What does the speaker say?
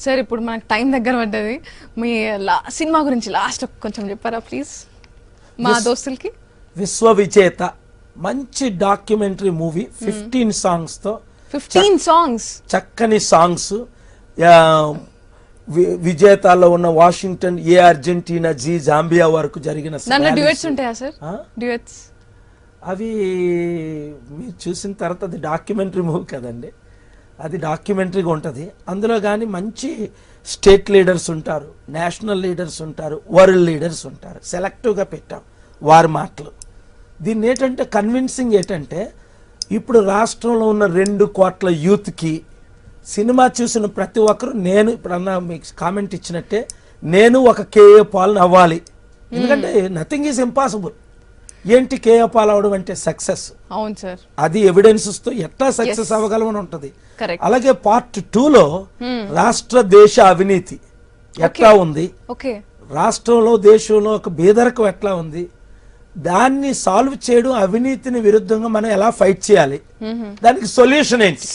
Sir ఇప్పుడు మనకు time దగ్గర పడ్డది. మీ సినిమా గురించి లాస్ట్ కొంచెం చెప్పారా ప్లీజ్ మా దోస్తులకి. విశ్వవిజేత మంచి డాక్యుమెంటరీ మూవీ, 15 సాంగ్స్ తో 15 సాంగ్స్ చక్కని సాంగ్స్. విజేతలో ఉన్న వాషింగ్టన్, అర్జెంటీనా, జాంబియా వరకు జరిగిన డ్యూయట్స్ ఉంటాయా సార్? డ్యూయట్స్ అవి మీరు చూసిన తర్వాత అది డాక్యుమెంటరీ మూవీ కదండి, అది డాక్యుమెంటరీగా ఉంటుంది. అందులో కానీ మంచి స్టేట్ లీడర్స్ ఉంటారు, నేషనల్ లీడర్స్ ఉంటారు, వరల్డ్ లీడర్స్ ఉంటారు. సెలెక్టివ్గా పెట్టాం వారి మాటలు. దీన్ని ఏంటంటే కన్విన్సింగ్ ఏంటంటే ఇప్పుడు రాష్ట్రంలో ఉన్న 2 కోట్ల యూత్కి సినిమా చూసిన ప్రతి ఒక్కరు, నేను ఇప్పుడన్నా మీకు కామెంట్ ఇచ్చినట్టే, నేను ఒక కేఏ పాల్ని అవ్వాలి. ఎందుకంటే నథింగ్ ఈజ్ ఇంపాసిబుల్. ఏంటి కేఏ పాల్ అవడం అంటే సక్సెస్. అవును సార్, అది ఎవిడెన్సెస్ తో ఎట్లా సక్సెస్ అవ్వగలమని ఉంటది. అలాగే పార్ట్ 2లో రాష్ట్ర దేశ అవినీతి ఎట్లా ఉంది, రాష్ట్రంలో దేశంలో ఒక బేదరికం ఎట్లా ఉంది, దాన్ని సాల్వ్ చేయడం, అవినీతిని విరుద్ధంగా మనం ఎలా ఫైట్ చేయాలి, దానికి సొల్యూషన్ ఏంటి.